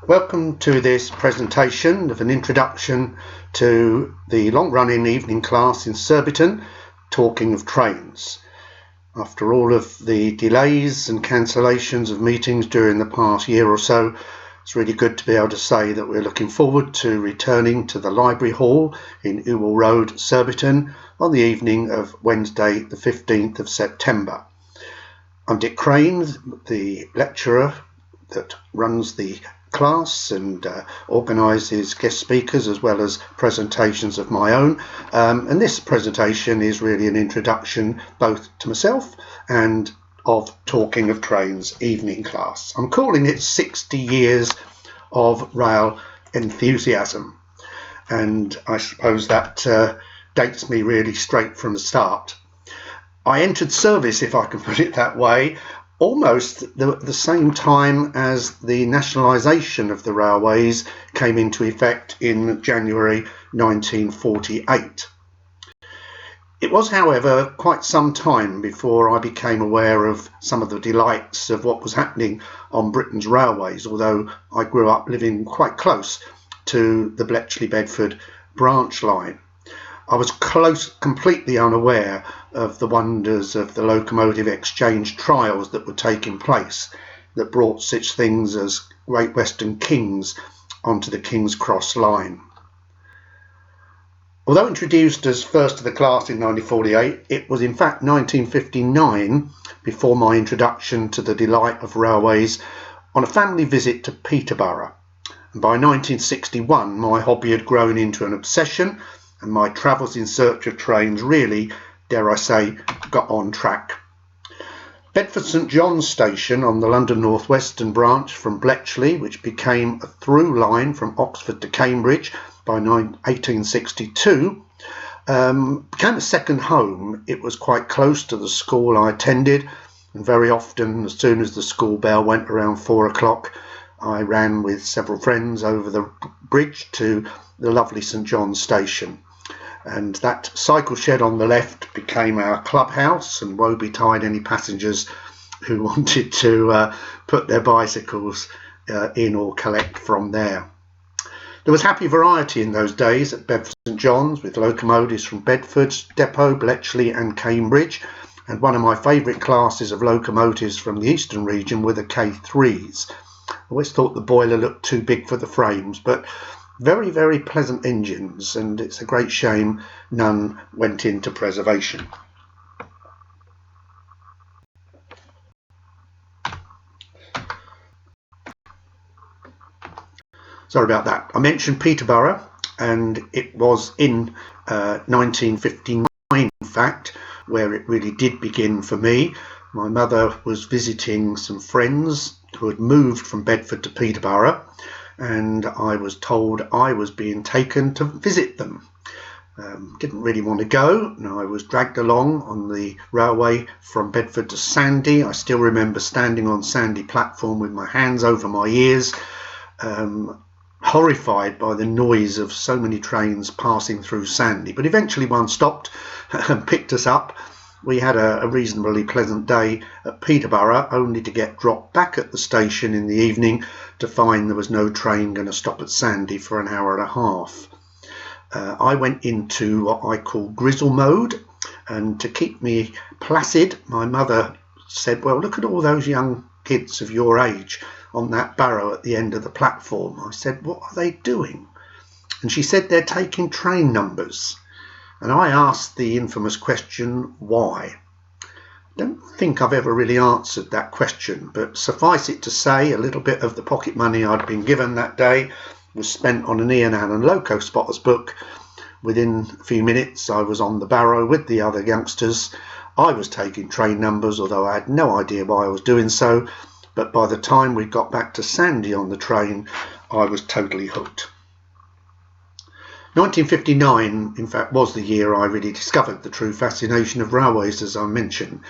Welcome to this presentation of an introduction to the long-running evening class in Surbiton, Talking of Trains. After all of the delays and cancellations of meetings during the past year or so, it's really good to be able to say that we're looking forward to returning to the Library Hall in Ewell Road, Surbiton, on the evening of Wednesday the 15th of September. I'm Dick Crane, the lecturer that runs the class and organises guest speakers as well as presentations of my own, and this presentation is really an introduction both to myself and of Talking of Trains evening class. I'm calling it 60 years of rail enthusiasm, and I suppose that dates me really straight from the start. I entered service, if I can put it that way, almost the same time as the nationalisation of the railways came into effect in January 1948. It was, however, quite some time before I became aware of some of the delights of what was happening on Britain's railways, although I grew up living quite close to the Bletchley-Bedford branch line. I was completely unaware of the wonders of the locomotive exchange trials that were taking place that brought such things as Great Western Kings onto the King's Cross line. Although introduced as first to the class in 1948, it was in fact 1959 before my introduction to the delight of railways on a family visit to Peterborough. And by 1961 my hobby had grown into an obsession, and my travels in search of trains really, dare I say, got on track. Bedford St John's station on the London North Western branch from Bletchley, which became a through line from Oxford to Cambridge by 1862, became a second home. It was quite close to the school I attended, and very often, as soon as the school bell went around 4 o'clock, I ran with several friends over the bridge to the lovely St John's station. And that cycle shed on the left became our clubhouse and woe betide any passengers who wanted to put their bicycles in or collect from there. There was happy variety in those days at Bedford St John's, with locomotives from Bedford Depot, Bletchley and Cambridge, and one of my favourite classes of locomotives from the eastern region were the K3s. I always thought the boiler looked too big for the frames, but very, very pleasant engines, and it's a great shame none went into preservation. Sorry about that. I mentioned Peterborough, and it was in 1959, in fact, where it really did begin for me. My mother was visiting some friends who had moved from Bedford to Peterborough, and I was told I was being taken to visit them. Didn't really want to go, and I was dragged along on the railway from Bedford to Sandy. I still remember standing on Sandy platform with my hands over my ears, horrified by the noise of so many trains passing through Sandy. But eventually one stopped and picked us up. We had a reasonably pleasant day at Peterborough, only to get dropped back at the station in the evening to find there was no train going to stop at Sandy for an hour and a half. I went into what I call grizzle mode, and to keep me placid, my mother said, "Well, look at all those young kids of your age on that barrow at the end of the platform." I said, "What are they doing?" And she said, "They're taking train numbers." And I asked the infamous question, why? I don't think I've ever really answered that question, but suffice it to say, a little bit of the pocket money I'd been given that day was spent on an Ian Allen Loco Spotters book. Within a few minutes, I was on the barrow with the other youngsters. I was taking train numbers, although I had no idea why I was doing so, but by the time we got back to Sandy on the train, I was totally hooked. 1959, in fact, was the year I really discovered the true fascination of railways, as I mentioned.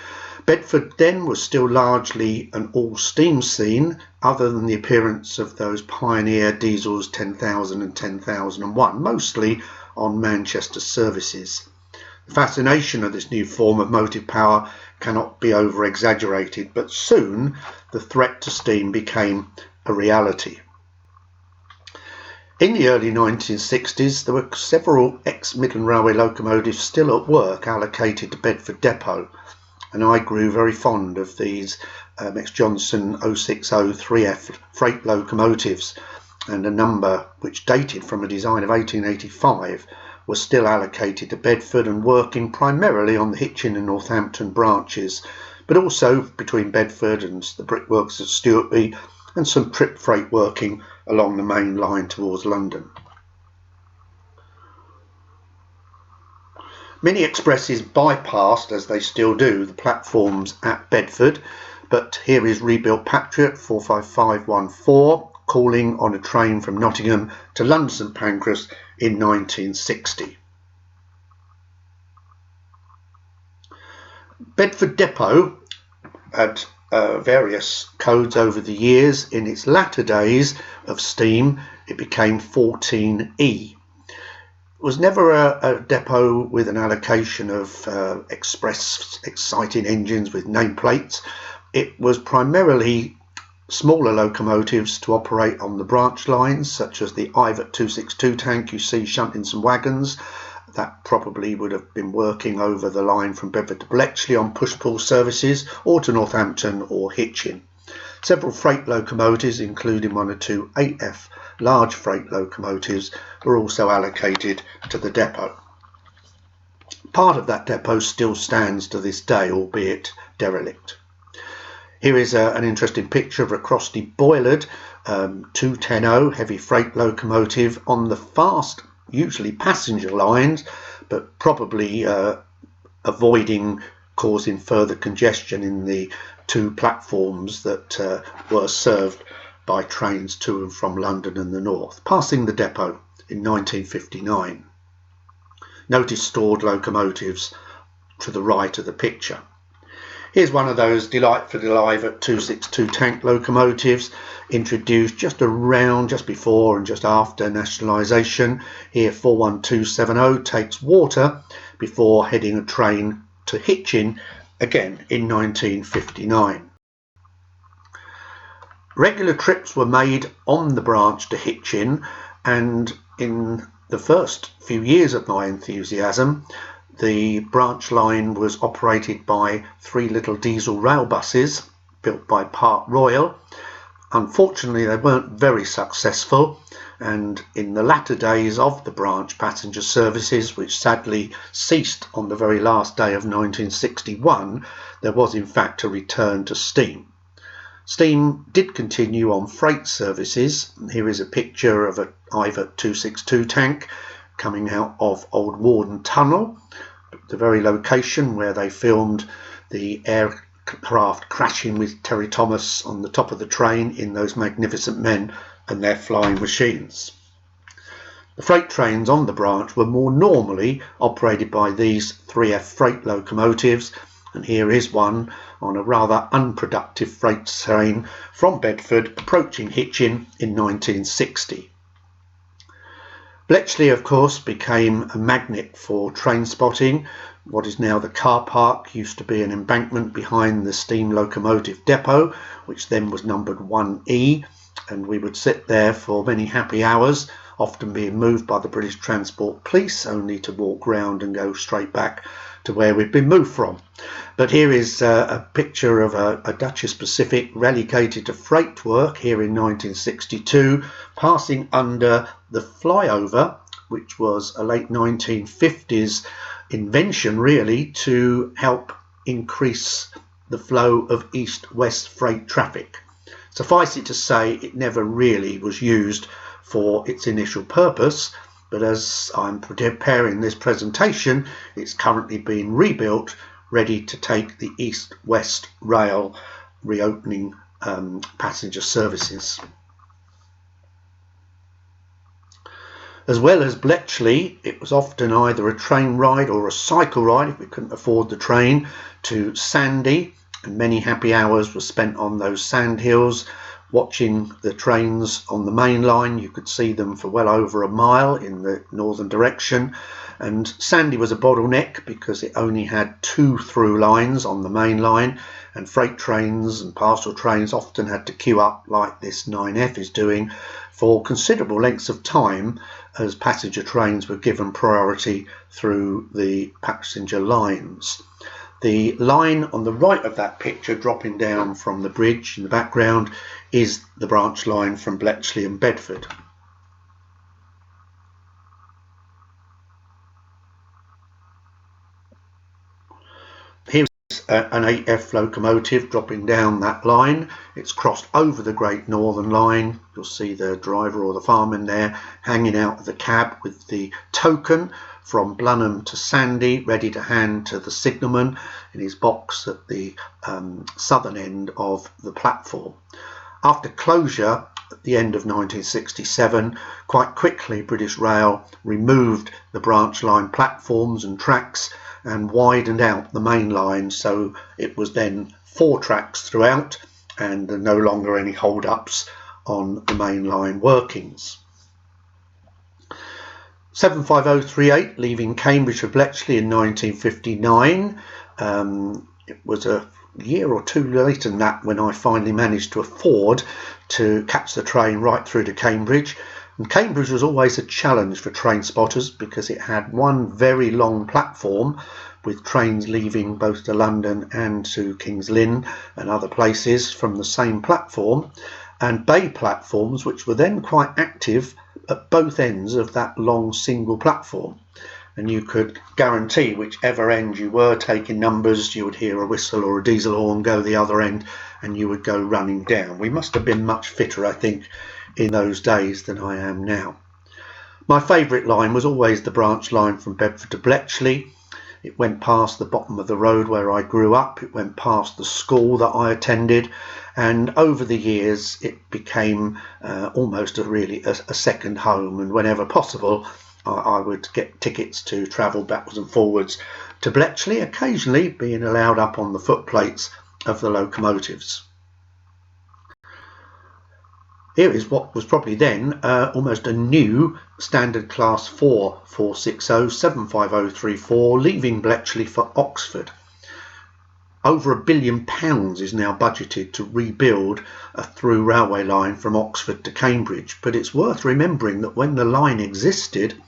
Bedford then was still largely an all-steam scene, other than the appearance of those pioneer diesels 10,000 and 10,001, mostly on Manchester services. The fascination of this new form of motive power cannot be over-exaggerated, but soon the threat to steam became a reality. In the early 1960s, there were several ex-Midland Railway locomotives still at work allocated to Bedford Depot, and I grew very fond of these Johnson 060 3F freight locomotives, and a number which dated from a design of 1885 was still allocated to Bedford and working primarily on the Hitchin and Northampton branches, but also between Bedford and the brickworks at Stewartby and some trip freight working along the main line towards London. Many expresses bypassed, as they still do, the platforms at Bedford, but here is rebuilt Patriot 45514 calling on a train from Nottingham to London St Pancras in 1960. Bedford Depot had various codes over the years. In its latter days of steam, it became 14E. It was never a depot with an allocation of express exciting engines with nameplates. It was primarily smaller locomotives to operate on the branch lines, such as the Ivatt 262 tank you see shunting some wagons. That probably would have been working over the line from Bedford to Bletchley on push-pull services, or to Northampton or Hitchin. Several freight locomotives, including one or two 8F large freight locomotives, were also allocated to the depot. Part of that depot still stands to this day, albeit derelict. Here is an interesting picture of a Crosty Boilard 210 heavy freight locomotive on the fast, usually passenger lines, but probably avoiding causing further congestion in the two platforms that were served by trains to and from London and the north, passing the depot in 1959. Notice stored locomotives to the right of the picture. Here's one of those delightfully Ivatt 262 tank locomotives, introduced just before and just after nationalisation. Here 41270 takes water before heading a train to Hitchin, again in 1959. Regular trips were made on the branch to Hitchin, and in the first few years of my enthusiasm, the branch line was operated by 3 little diesel rail buses built by Park Royal. Unfortunately, they weren't very successful, and in the latter days of the branch passenger services, which sadly ceased on the very last day of 1961, there was in fact a return to steam. Steam did continue on freight services. Here is a picture of an Ivatt 262 tank coming out of Old Warden Tunnel, the very location where they filmed the aircraft crashing with Terry Thomas on the top of the train in Those Magnificent Men and Their Flying Machines. The freight trains on the branch were more normally operated by these 3F freight locomotives, and here is one on a rather unproductive freight train from Bedford approaching Hitchin in 1960. Bletchley, of course, became a magnet for train spotting. What is now the car park used to be an embankment behind the steam locomotive depot, which then was numbered 1E, and we would sit there for many happy hours, often being moved by the British Transport Police, only to walk round and go straight back to where we'd been moved from. But here is a picture of a Duchess Pacific relegated to freight work here in 1962, passing under the flyover, which was a late 1950s invention really to help increase the flow of east-west freight traffic. Suffice it to say, it never really was used for its initial purpose, but as I'm preparing this presentation, it's currently being rebuilt, ready to take the east-west rail, reopening passenger services. As well as Bletchley, it was often either a train ride or a cycle ride, if we couldn't afford the train, to Sandy, and many happy hours were spent on those sand hills, Watching the trains on the main line, you could see them for well over a mile in the northern direction, and Sandy was a bottleneck because it only had 2 through lines on the main line, and freight trains and parcel trains often had to queue up like this 9F is doing for considerable lengths of time, as passenger trains were given priority through the passenger lines. The line on the right of that picture dropping down from the bridge in the background is the branch line from Bletchley and Bedford. Here's an 8F locomotive dropping down that line. It's crossed over the Great Northern Line. You'll see the driver or the fireman there hanging out of the cab with the token from Blenheim to Sandy, ready to hand to the signalman in his box at the southern end of the platform. After closure at the end of 1967, quite quickly British Rail removed the branch line platforms and tracks and widened out the main line, so it was then 4 tracks throughout and no longer any hold-ups on the main line workings. 75038 leaving Cambridge for Bletchley in 1959. It was a year or 2 later than that when I finally managed to afford to catch the train right through to Cambridge. And Cambridge was always a challenge for train spotters because it had one very long platform with trains leaving both to London and to King's Lynn and other places from the same platform, and bay platforms which were then quite active at both ends of that long single platform. And you could guarantee whichever end you were taking numbers, you would hear a whistle or a diesel horn go the other end and you would go running down. We must have been much fitter, I think, in those days than I am now. My favourite line was always the branch line from Bedford to Bletchley. It went past the bottom of the road where I grew up. It went past the school that I attended, and over the years it became almost a second home, and whenever possible I would get tickets to travel backwards and forwards to Bletchley, occasionally being allowed up on the footplates of the locomotives. Here is what was probably then almost a new standard class 4 460 75034 leaving Bletchley for Oxford. Over £1 billion is now budgeted to rebuild a through railway line from Oxford to Cambridge, but it's worth remembering that when the line existed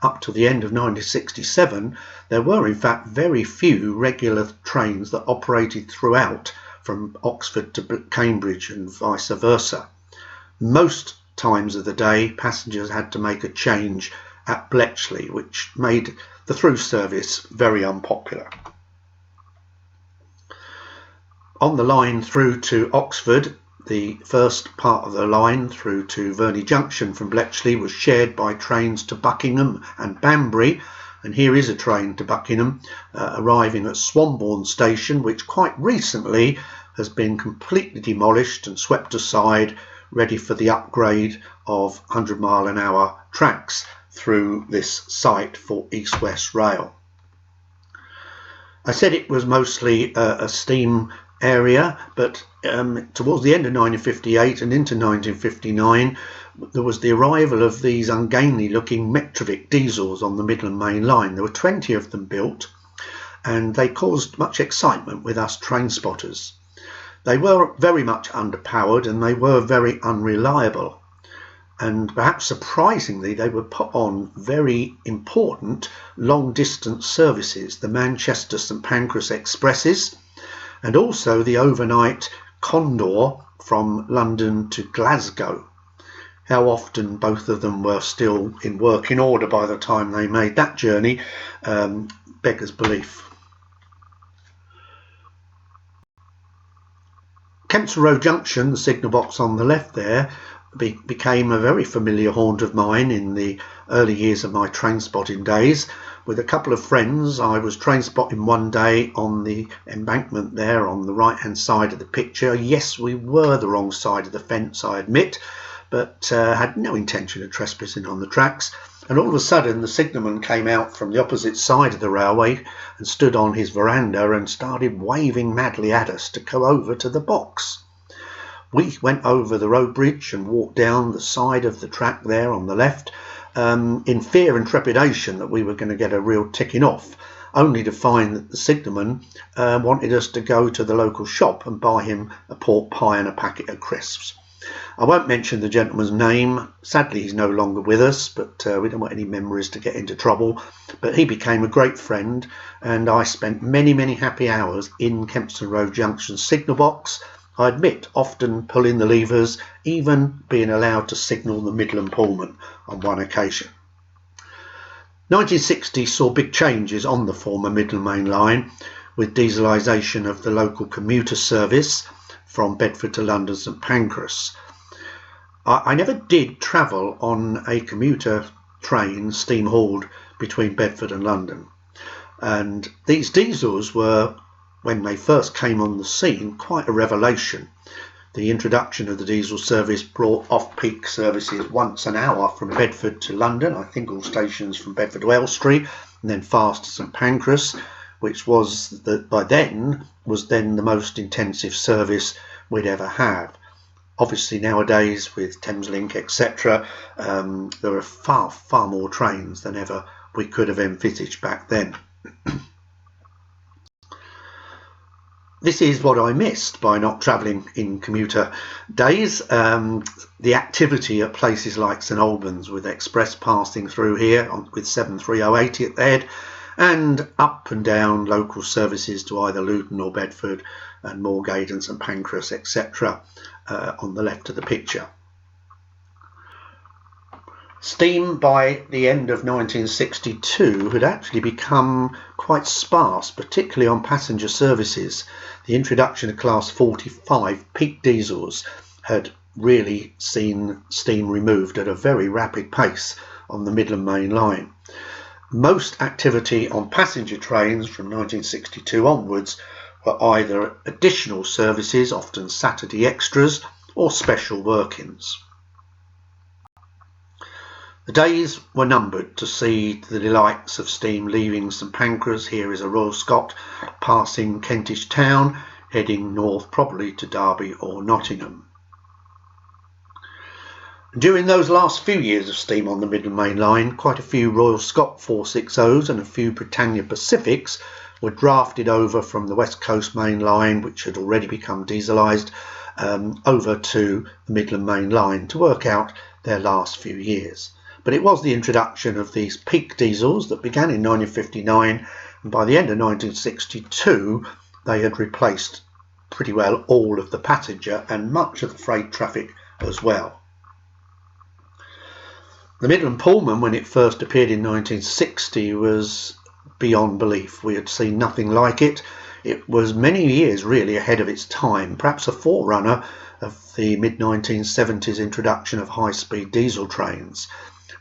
up to the end of 1967, there were in fact very few regular trains that operated throughout from Oxford to Cambridge and vice versa. Most times of the day, passengers had to make a change at Bletchley, which made the through service very unpopular. On the line through to Oxford, the first part of the line through to Verney Junction from Bletchley was shared by trains to Buckingham and Banbury, and here is a train to Buckingham arriving at Swanbourne Station, which quite recently has been completely demolished and swept aside, ready for the upgrade of 100-mile-an-hour tracks through this site for East West Rail. I said it was mostly a steam area, but towards the end of 1958 and into 1959 there was the arrival of these ungainly looking Metrovic diesels on the Midland Main Line. There were 20 of them built, and they caused much excitement with us train spotters. They were very much underpowered and they were very unreliable, and perhaps surprisingly they were put on very important long distance services, the Manchester St Pancras Expresses and also the overnight Condor from London to Glasgow. How often both of them were still in working order by the time they made that journey beggars belief. Kempston Road Junction, the signal box on the left there, became a very familiar haunt of mine in the early years of my train spotting days. With a couple of friends, I was train spotting one day on the embankment there on the right hand side of the picture. Yes, we were the wrong side of the fence, I admit, but had no intention of trespassing on the tracks. And all of a sudden the signalman came out from the opposite side of the railway and stood on his veranda and started waving madly at us to go over to the box. We went over the road bridge and walked down the side of the track there on the left, in fear and trepidation that we were going to get a real ticking off, only to find that the signalman wanted us to go to the local shop and buy him a pork pie and a packet of crisps. I won't mention the gentleman's name. Sadly, he's no longer with us, but we don't want any memories to get into trouble. But he became a great friend, and I spent many, many happy hours in Kempston Road Junction signal box. I admit, often pulling the levers, even being allowed to signal the Midland Pullman on one occasion. 1960 saw big changes on the former Midland Main Line, with dieselisation of the local commuter service from Bedford to London St Pancras. I never did travel on a commuter train steam hauled between Bedford and London, and these diesels were, when they first came on the scene, quite a revelation. The introduction of the diesel service brought off-peak services once an hour from Bedford to London, I think all stations from Bedford to Elstree, and then fast to St Pancras, which was by then the most intensive service we'd ever have. Obviously nowadays with Thameslink, etc., there are far more trains than ever we could have envisaged back then. This is what I missed by not travelling in commuter days. The activity at places like St Albans, with express passing through here with 73080 at the head, and up and down local services to either Luton or Bedford, and Moorgate and St Pancras, etc. On the left of the picture. Steam by the end of 1962 had actually become quite sparse, particularly on passenger services. The introduction of Class 45 peak diesels had really seen steam removed at a very rapid pace on the Midland Main Line. Most activity on passenger trains from 1962 onwards were either additional services, often Saturday extras, or special work-ins. The days were numbered to see the delights of steam leaving St Pancras. Here is a Royal Scot passing Kentish Town, heading north probably to Derby or Nottingham. During those last few years of steam on the Midland Main Line, quite a few Royal Scot 460s and a few Britannia Pacifics were drafted over from the West Coast Main Line, which had already become dieselised, over to the Midland Main Line to work out their last few years. But it was the introduction of these peak diesels that began in 1959, and by the end of 1962 they had replaced pretty well all of the passenger and much of the freight traffic as well. The Midland Pullman, when it first appeared in 1960, was beyond belief. We had seen nothing like it. It was many years really ahead of its time, perhaps a forerunner of the mid-1970s introduction of high-speed diesel trains.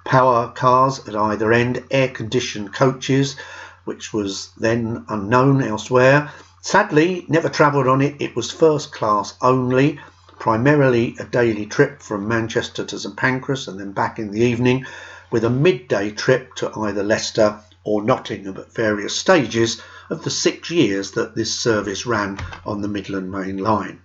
Power cars at either end, air-conditioned coaches, which was then unknown elsewhere. Sadly, never travelled on it. It was first class only, primarily a daily trip from Manchester to St Pancras and then back in the evening, with a midday trip to either Leicester or Nottingham at various stages of the 6 years that this service ran on the Midland Main Line.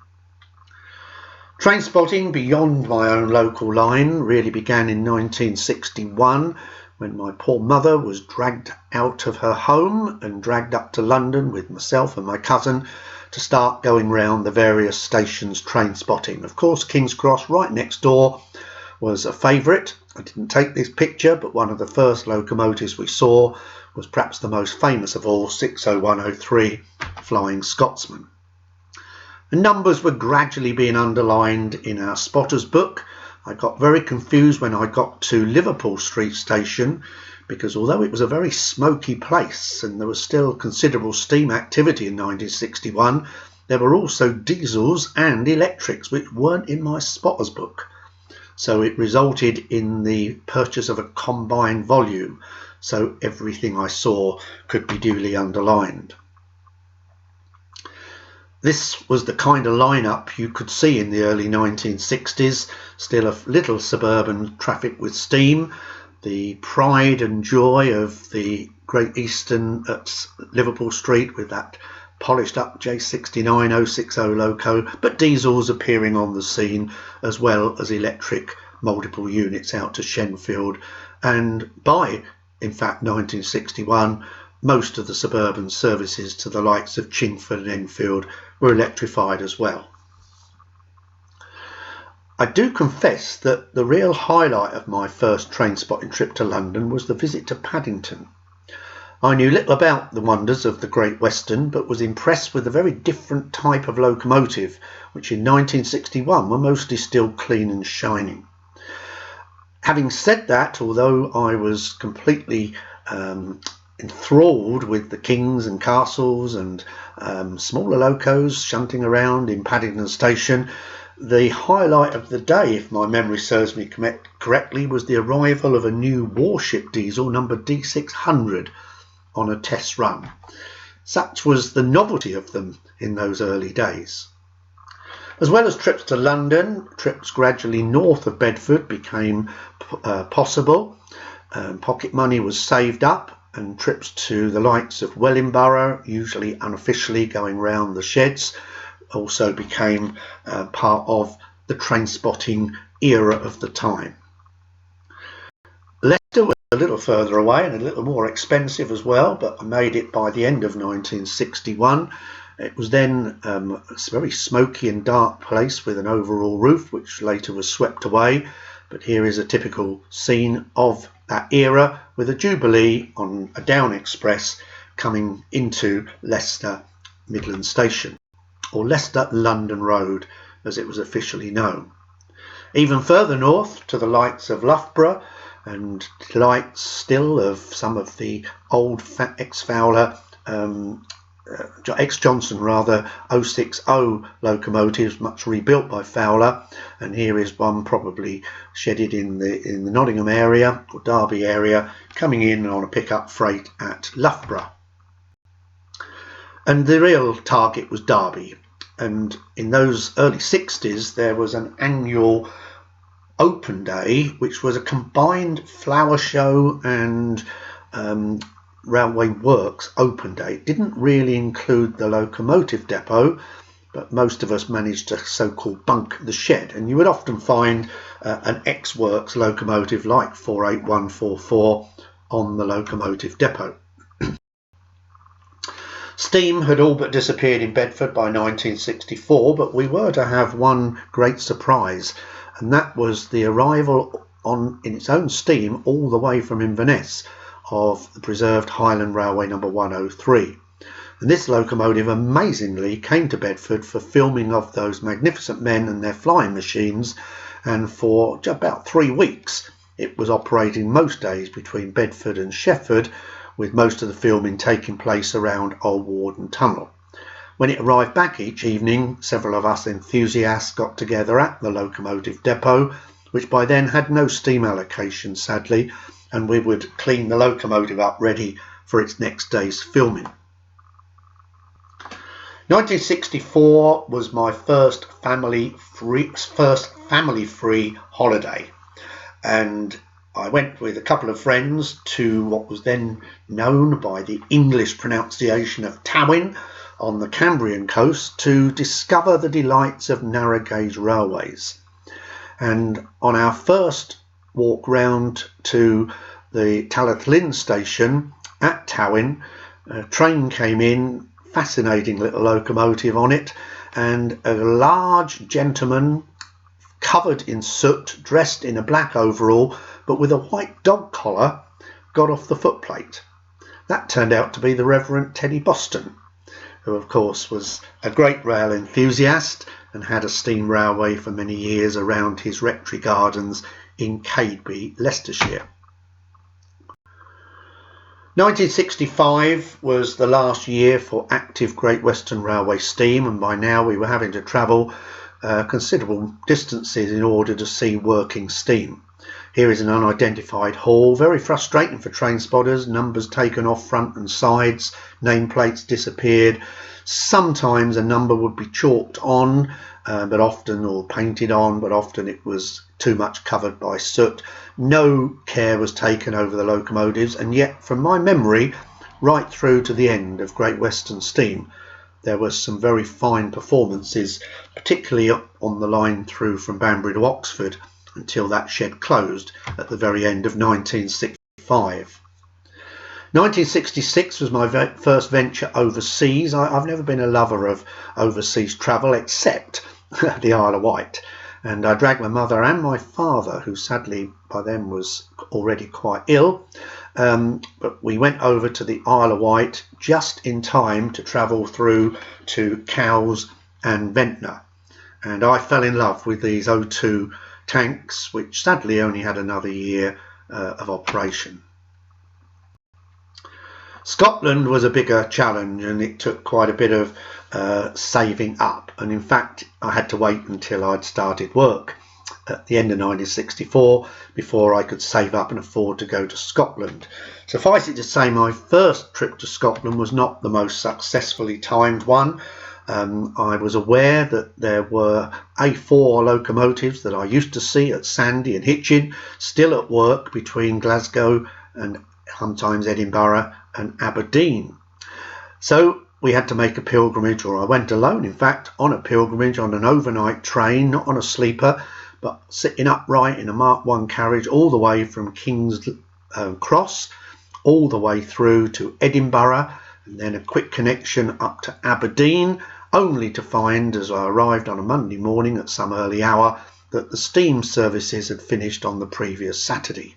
Train spotting beyond my own local line really began in 1961, when my poor mother was dragged out of her home and dragged up to London with myself and my cousin to start going round the various stations train spotting. Of course, King's Cross, right next door, was a favourite. I didn't take this picture, but one of the first locomotives we saw was perhaps the most famous of all, 60103 Flying Scotsman. The numbers were gradually being underlined in our spotter's book. I got very confused when I got to Liverpool Street Station, because although it was a very smoky place and there was still considerable steam activity in 1961, there were also diesels and electrics which weren't in my spotter's book. So it resulted in the purchase of a combined volume, so everything I saw could be duly underlined. This was the kind of lineup you could see in the early 1960s, still a little suburban traffic with steam, the pride and joy of the Great Eastern at Liverpool Street with that polished up J69 060 loco, but diesels appearing on the scene, as well as electric multiple units out to Shenfield. And by, in fact, 1961, most of the suburban services to the likes of Chingford and Enfield were electrified as well. I do confess that the real highlight of my first train spotting trip to London was the visit to Paddington. I knew little about the wonders of the Great Western, but was impressed with a very different type of locomotive, which in 1961 were mostly still clean and shining. Having said that, although I was completely enthralled with the kings and castles and smaller locos shunting around in Paddington Station, the highlight of the day, if my memory serves me correctly, was the arrival of a new warship diesel numbered D600 on a test run. Such was the novelty of them in those early days. As well as trips to London, trips gradually north of Bedford became possible. Pocket money was saved up, and trips to the likes of Wellingborough, usually unofficially going round the sheds, also became part of the train spotting era of the time. Leicester was a little further away and a little more expensive as well, but I made it by the end of 1961. It was then a very smoky and dark place with an overall roof, which later was swept away. But here is a typical scene of that era, with a Jubilee on a Down Express coming into Leicester Midland Station, or Leicester London Road as it was officially known. Even further north, to the likes of Loughborough, and likes still of some of the old ex-Fowler, ex-Johnson rather, 060 locomotives, much rebuilt by Fowler. And here is one probably shedded in the Nottingham area or Derby area, coming in on a pickup freight at Loughborough. And the real target was Derby. And in those early 60s, there was an annual open day, which was a combined flower show and railway works open day. It didn't really include the locomotive depot, but most of us managed to so-called bunk the shed, and you would often find an ex-works locomotive like 48144 on the locomotive depot. Steam had all but disappeared in Bedford by 1964, but we were to have one great surprise, and that was the arrival in its own steam all the way from Inverness of the preserved Highland Railway number 103. And this locomotive amazingly came to Bedford for filming of those magnificent men and their flying machines, and for about 3 weeks it was operating most days between Bedford and Shefford, with most of the filming taking place around Old Warden Tunnel. When it arrived back each evening, several of us enthusiasts got together at the locomotive depot, which by then had no steam allocation sadly, and we would clean the locomotive up ready for its next day's filming. 1964 was my first family-free holiday, and I went with a couple of friends to what was then known by the English pronunciation of Tawyn on the Cambrian coast to discover the delights of narrow gauge railways. And on our first walk round to the Tallaght station at Tawyn, a train came in, fascinating little locomotive on it, and a large gentleman covered in soot, dressed in a black overall but with a white dog collar, got off the footplate. That turned out to be the Reverend Teddy Boston, who of course was a great rail enthusiast and had a steam railway for many years around his rectory gardens in Cadeby, Leicestershire. 1965 was the last year for active Great Western Railway steam, and by now we were having to travel considerable distances in order to see working steam. Here is an unidentified hall, very frustrating for train spotters, numbers taken off front and sides, nameplates disappeared. Sometimes a number would be chalked on, or painted on, but often it was too much covered by soot. No care was taken over the locomotives, and yet from my memory right through to the end of Great Western steam, there was some very fine performances, particularly on the line through from Banbury to Oxford, until that shed closed at the very end of 1965. 1966 was my first venture overseas. I've never been a lover of overseas travel except the Isle of Wight, and I dragged my mother and my father, who sadly by then was already quite ill, but we went over to the Isle of Wight just in time to travel through to Cowes and Ventnor, and I fell in love with these O2 tanks, which sadly only had another year of operation. Scotland was a bigger challenge, and it took quite a bit of saving up, and in fact I had to wait until I'd started work at the end of 1964 before I could save up and afford to go to Scotland. Suffice it to say, my first trip to Scotland was not the most successfully timed one. I was aware that there were A4 locomotives that I used to see at Sandy and Hitchin still at work between Glasgow and sometimes Edinburgh and Aberdeen. So we had to make a pilgrimage, or I went alone in fact, on a pilgrimage on an overnight train, not on a sleeper, but sitting upright in a Mark I carriage all the way from King's Cross all the way through to Edinburgh, and then a quick connection up to Aberdeen, only to find as I arrived on a Monday morning at some early hour that the steam services had finished on the previous Saturday.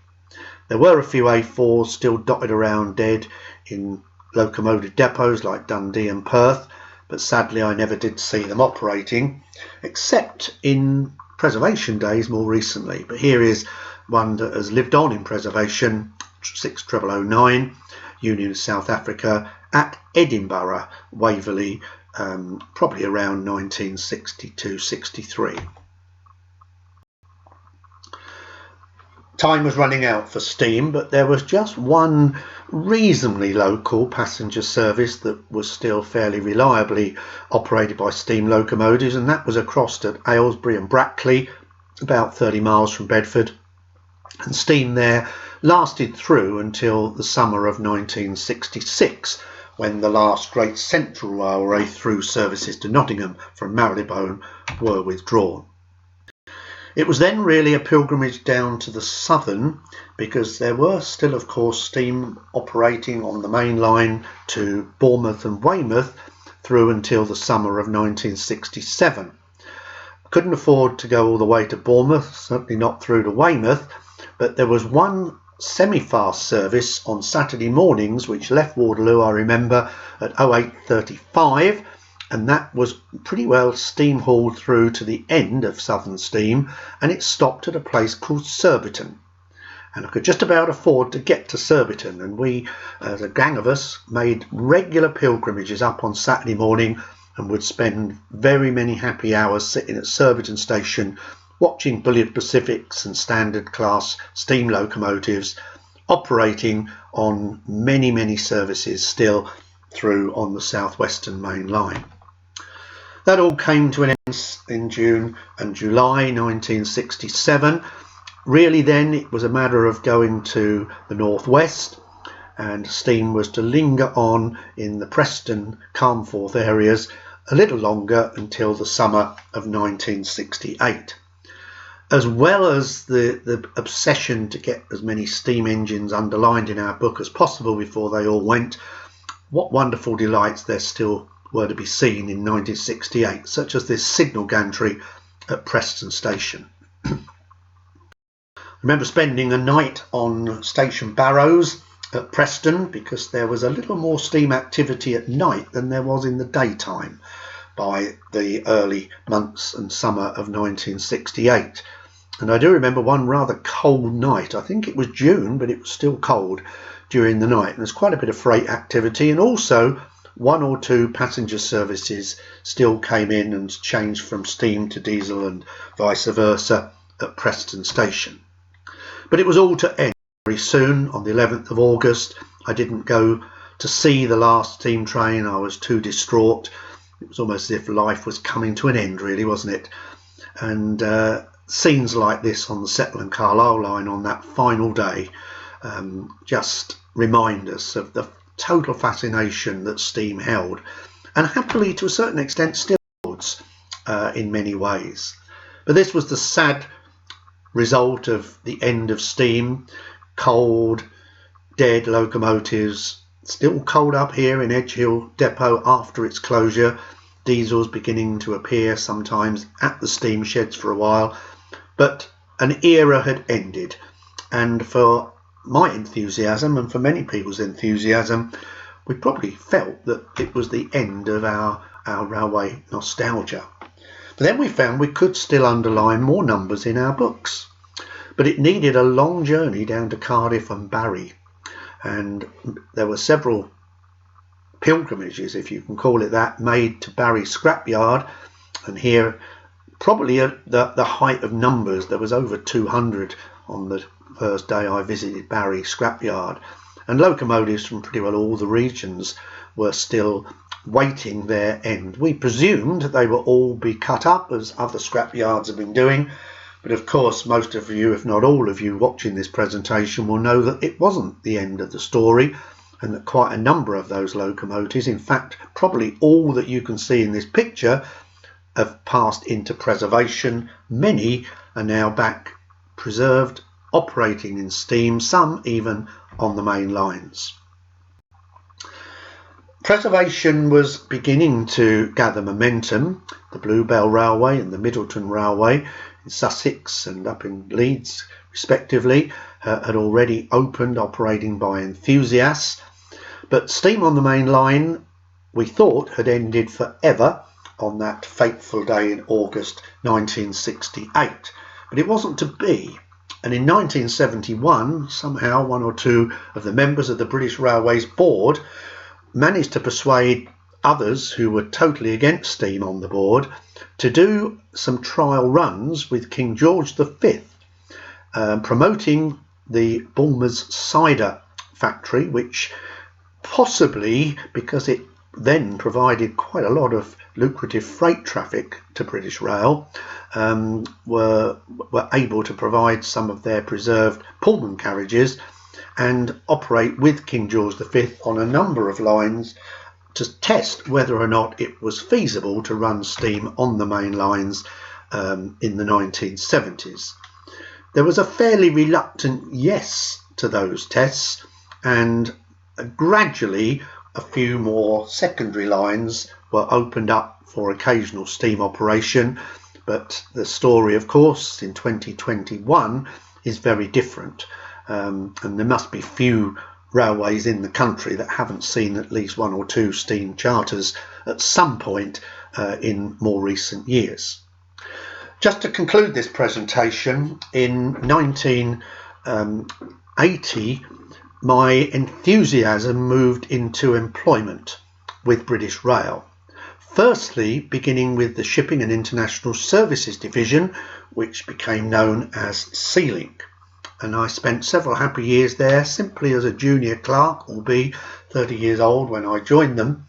There were a few A4s still dotted around dead in locomotive depots like Dundee and Perth, but sadly I never did see them operating, except in preservation days more recently. But here is one that has lived on in preservation, 6009, Union of South Africa, at Edinburgh, Waverley, probably around 1962-63. Time was running out for steam, but there was just one reasonably local passenger service that was still fairly reliably operated by steam locomotives, and that was across at Aylesbury and Brackley, about 30 miles from Bedford, and steam there lasted through until the summer of 1966, when the last Great Central Railway through services to Nottingham from Marylebone were withdrawn. It was then really a pilgrimage down to the southern, because there were still of course steam operating on the main line to Bournemouth and Weymouth through until the summer of 1967. I couldn't afford to go all the way to Bournemouth, certainly not through to Weymouth, but there was one semi-fast service on Saturday mornings which left Waterloo, I remember, at 08:35, and that was pretty well steam hauled through to the end of Southern Steam, and it stopped at a place called Surbiton. And I could just about afford to get to Surbiton, and we, as a gang of us, made regular pilgrimages up on Saturday morning and would spend very many happy hours sitting at Surbiton station watching Bulliard Pacifics and standard class steam locomotives operating on many services still through on the southwestern main line. That all came to an end in June and July 1967. Really then it was a matter of going to the northwest, and steam was to linger on in the Preston, Carnforth areas a little longer until the summer of 1968. As well as the obsession to get as many steam engines underlined in our book as possible before they all went, what wonderful delights there still were to be seen in 1968, such as this signal gantry at Preston Station. I remember spending a night on Station Barrows at Preston, because there was a little more steam activity at night than there was in the daytime by the early months and summer of 1968. And I do remember one rather cold night. I think it was June, but it was still cold during the night, and there's quite a bit of freight activity, and also one or two passenger services still came in and changed from steam to diesel and vice versa at Preston Station. But it was all to end very soon. On the 11th of August, I didn't go to see the last steam train. I was too distraught. It was almost as if life was coming to an end, really, wasn't it? And scenes like this on the Settle and Carlisle line on that final day just remind us of the total fascination that steam held and happily to a certain extent still holds in many ways. But this was the sad result of the end of steam. Cold, dead locomotives, still cold up here in Edgehill Depot after its closure. Diesels beginning to appear sometimes at the steam sheds for a while, but an era had ended, and for my enthusiasm and for many people's enthusiasm, we probably felt that it was the end of our railway nostalgia. But then we found we could still underline more numbers in our books, but it needed a long journey down to Cardiff and Barry, and there were several pilgrimages, if you can call it that, made to Barry Scrapyard, and here probably at the height of numbers there was over 200 on the first day I visited Barry Scrapyard, and locomotives from pretty well all the regions were still waiting their end. We presumed they would all be cut up as other scrapyards have been doing, but of course most of you, if not all of you watching this presentation, will know that it wasn't the end of the story, and that quite a number of those locomotives, in fact probably all that you can see in this picture, have passed into preservation. Many are now back preserved, operating in steam, some even on the main lines. Preservation was beginning to gather momentum. The Bluebell Railway and the Middleton Railway in Sussex and up in Leeds respectively had already opened, operating by enthusiasts, but steam on the main line we thought had ended forever on that fateful day in August 1968, but it wasn't to be. And in 1971, somehow one or two of the members of the British Railways Board managed to persuade others who were totally against steam on the board to do some trial runs with King George V, promoting the Bulmers cider factory, which possibly, because it then provided quite a lot of lucrative freight traffic to British Rail, were able to provide some of their preserved Pullman carriages and operate with King George V on a number of lines to test whether or not it was feasible to run steam on the main lines in the 1970s. There was a fairly reluctant yes to those tests, and gradually a few more secondary lines were opened up for occasional steam operation, but the story, of course, in 2021 is very different, and there must be few railways in the country that haven't seen at least one or two steam charters at some point in more recent years. Just to conclude this presentation, in 1980 my enthusiasm moved into employment with British Rail. Firstly, beginning with the Shipping and International Services Division, which became known as Sealink. And I spent several happy years there simply as a junior clerk, albeit 30 years old when I joined them,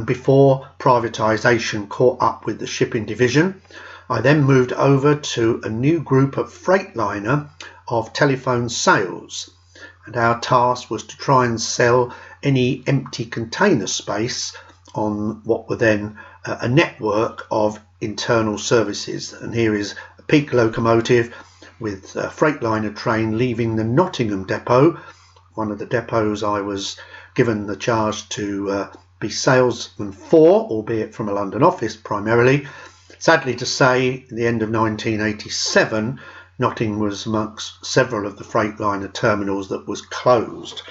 before privatisation caught up with the shipping division. I then moved over to a new group at Freightliner of telephone sales, and our task was to try and sell any empty container space on what were then a network of internal services. And here is a peak locomotive with a Freightliner train leaving the Nottingham depot, one of the depots I was given the charge to be salesman for, albeit from a London office primarily. Sadly to say, at the end of 1987, Nottingham was amongst several of the Freightliner terminals that was closed.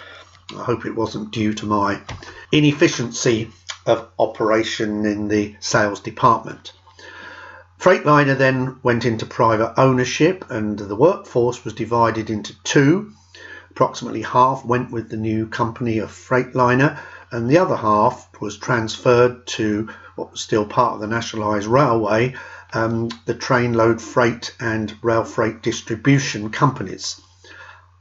I hope it wasn't due to my inefficiency of operation in the sales department. Freightliner then went into private ownership, and the workforce was divided into two. Approximately half went with the new company of Freightliner, and the other half was transferred to what was still part of the nationalised railway, the Trainload Freight and Rail Freight Distribution companies.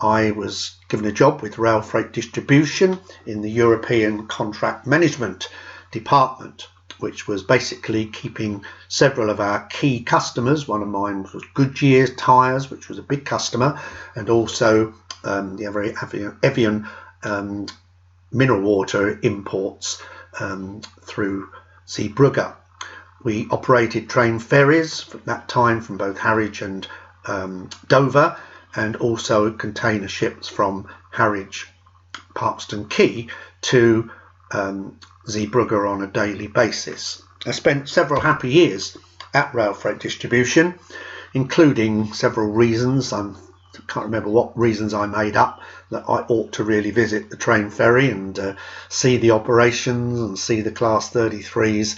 I was given a job with Rail Freight Distribution in the European Contract Management Department, which was basically keeping several of our key customers. One of mine was Goodyear Tyres, which was a big customer, and also the Evian mineral water imports through Zeebrugge. We operated train ferries at that time from both Harwich and Dover, and also container ships from Harwich, Parkston Quay to Zeebrugge on a daily basis. I spent several happy years at Rail Freight Distribution, including several reasons. I can't remember what reasons I made up that I ought to really visit the train ferry and see the operations and see the Class 33s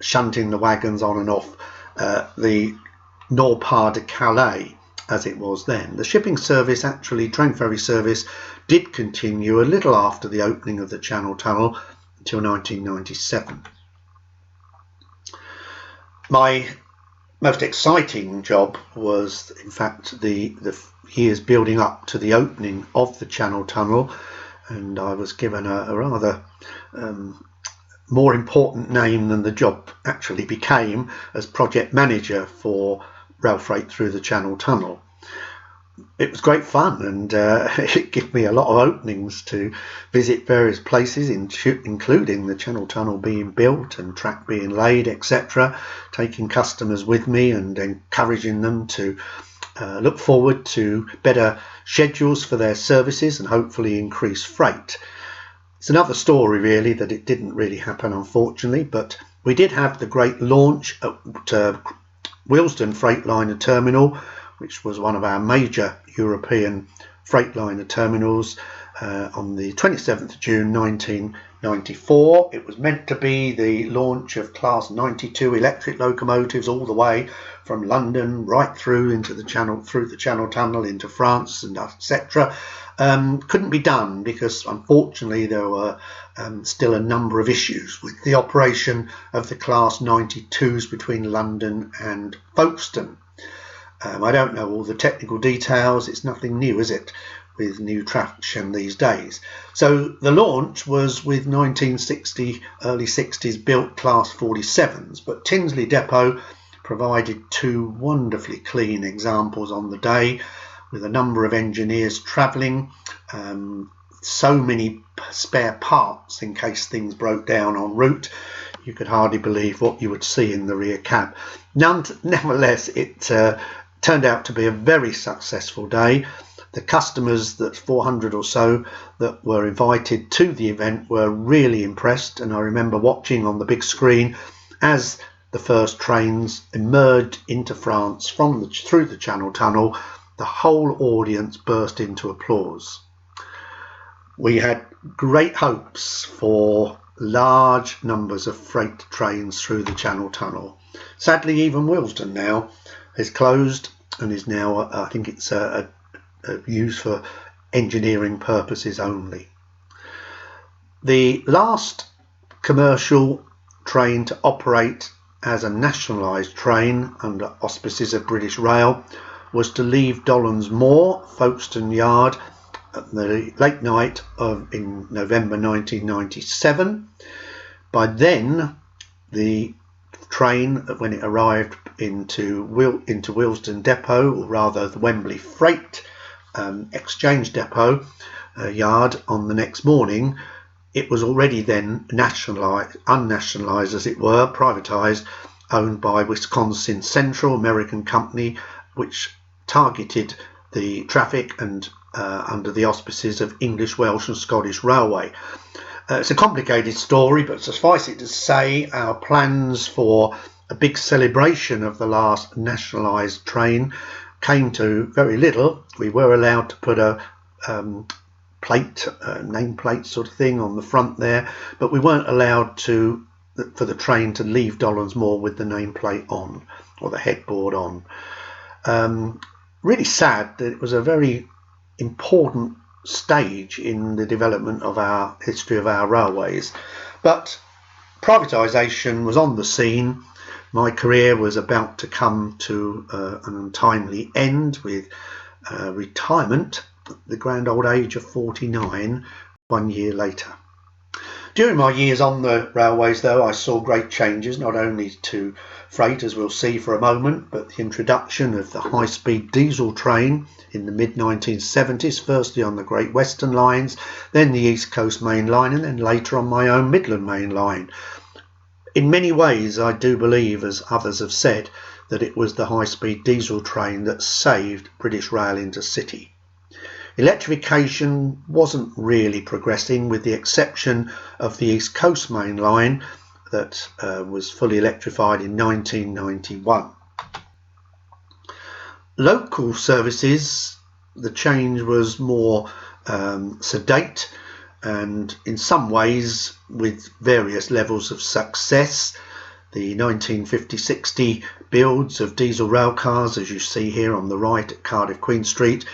shunting the wagons on and off the Nord-Pas de Calais, as it was then. The shipping service, actually train ferry service, did continue a little after the opening of the Channel Tunnel until 1997. My most exciting job was, in fact, the years building up to the opening of the Channel Tunnel, and I was given a rather more important name than the job actually became as project manager for rail freight through the Channel Tunnel. It was great fun, and it gave me a lot of openings to visit various places, including the Channel Tunnel being built and track being laid, etc., taking customers with me and encouraging them to look forward to better schedules for their services and hopefully increase freight. It's another story really that it didn't really happen, unfortunately, but we did have the great launch at Willesden Freightliner Terminal, which was one of our major European Freightliner terminals, on the 27th of June 1994. It was meant to be the launch of Class 92 electric locomotives all the way from London right through into the Channel, through the Channel Tunnel into France and etc. Couldn't be done because unfortunately there were still a number of issues with the operation of the Class 92s between London and Folkestone. I don't know all the technical details. It's nothing new, is it, with new traction these days? So the launch was with 1960, early 60s built Class 47s, but Tinsley Depot provided two wonderfully clean examples on the day, with a number of engineers travelling, so many spare parts in case things broke down en route. You could hardly believe what you would see in the rear cab. Nevertheless, it turned out to be a very successful day. The customers, that 400 or so that were invited to the event, were really impressed, and I remember watching on the big screen as the first trains emerged into France through the Channel Tunnel. The whole audience burst into applause. We had great hopes for large numbers of freight trains through the Channel Tunnel. Sadly, even Willesden now is closed and is now, I think it's used for engineering purposes only. The last commercial train to operate as a nationalised train under auspices of British Rail was to leave Dollond's Moor, Folkestone Yard, at the late night in November 1997. By then, the train, when it arrived into Willesden Depot, or rather the Wembley Freight Exchange Depot yard on the next morning, it was already then unnationalised as it were, privatised, owned by Wisconsin Central American Company, which targeted the traffic and under the auspices of English, Welsh and Scottish Railway. It's a complicated story, but suffice it to say our plans for a big celebration of the last nationalised train came to very little. We were allowed to put a nameplate sort of thing on the front there, but we weren't allowed for the train to leave Dollond's Moor with the nameplate on, or the headboard on. Really sad that it was a very important stage in the development of our history of our railways, but privatisation was on the scene. My career was about to come to an untimely end with retirement at the grand old age of 49 1 year later. During my years on the railways, though, I saw great changes, not only to freight, as we'll see for a moment, but the introduction of the high-speed diesel train in the mid-1970s, firstly on the Great Western lines, then the East Coast Main Line, and then later on my own Midland Main Line. In many ways, I do believe, as others have said, that it was the high-speed diesel train that saved British Rail Intercity. Electrification wasn't really progressing, with the exception of the East Coast Main Line that was fully electrified in 1991. Local services, the change was more sedate and in some ways with various levels of success. The 1950-60 builds of diesel rail cars, as you see here on the right at Cardiff Queen Street,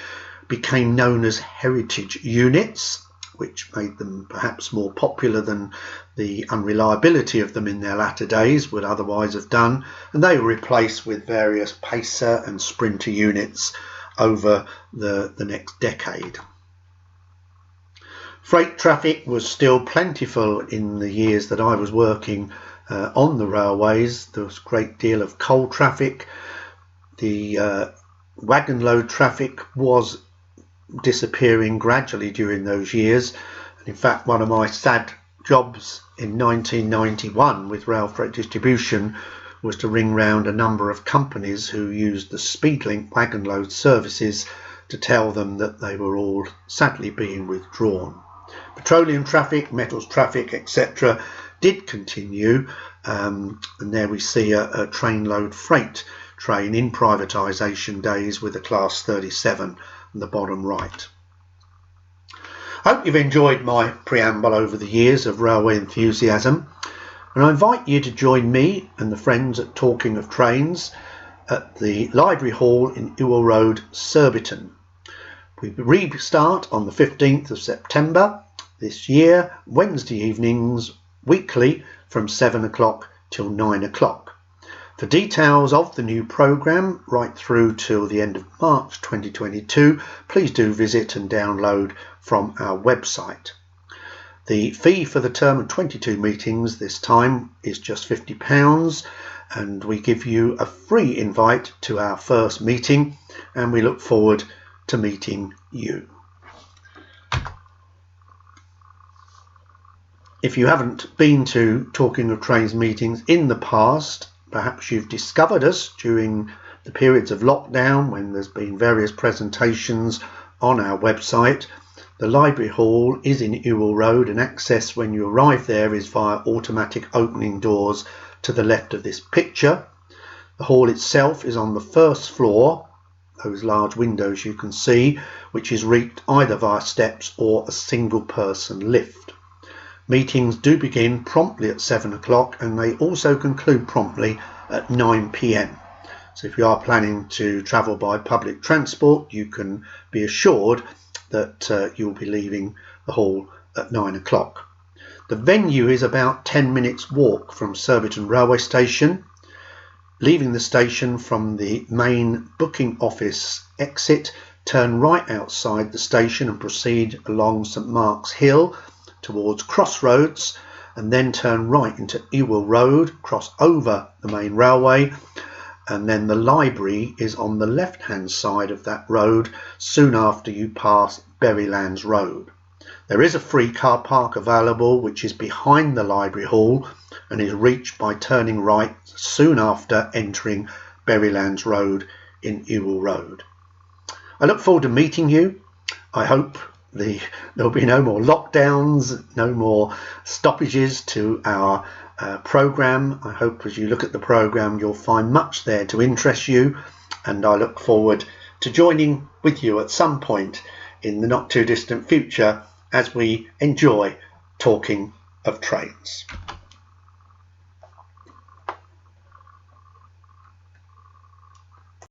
became known as heritage units, which made them perhaps more popular than the unreliability of them in their latter days would otherwise have done, and they were replaced with various Pacer and Sprinter units over the next decade. Freight traffic was still plentiful in the years that I was working on the railways. There was a great deal of coal traffic. The wagon load traffic was disappearing gradually during those years, and in fact one of my sad jobs in 1991 with Rail Freight Distribution was to ring round a number of companies who used the Speedlink wagon load services to tell them that they were all sadly being withdrawn. Petroleum traffic, metals traffic, etc. did continue, and there we see a train load freight train in privatisation days with a Class 37 on the bottom right. I hope you've enjoyed my preamble over the years of railway enthusiasm, and I invite you to join me and the friends at Talking of Trains at the Library Hall in Ewell Road, Surbiton. We restart on the 15th of September this year, Wednesday evenings, weekly from 7 o'clock till 9 o'clock. For details of the new programme right through till the end of March 2022, please do visit and download from our website. The fee for the term of 22 meetings this time is just £50, and we give you a free invite to our first meeting, and we look forward to meeting you. If you haven't been to Talking of Trains meetings in the past, perhaps you've discovered us during the periods of lockdown when there's been various presentations on our website. The Library Hall is in Ewell Road, and access when you arrive there is via automatic opening doors to the left of this picture. The hall itself is on the first floor, those large windows you can see, which is reached either via steps or a single person lift. Meetings do begin promptly at 7 o'clock, and they also conclude promptly at 9 p.m. So if you are planning to travel by public transport, you can be assured that you'll be leaving the hall at 9 o'clock. The venue is about 10 minutes walk from Surbiton Railway Station. Leaving the station from the main booking office exit, turn right outside the station and proceed along St Mark's Hill towards Crossroads, and then turn right into Ewell Road, cross over the main railway, and then the library is on the left hand side of that road soon after you pass Berrylands Road. There is a free car park available which is behind the Library Hall and is reached by turning right soon after entering Berrylands Road in Ewell Road. I look forward to meeting you. I hope there'll be no more lockdowns, no more stoppages to our programme. I hope as you look at the programme you'll find much there to interest you, and I look forward to joining with you at some point in the not too distant future as we enjoy Talking of Trains.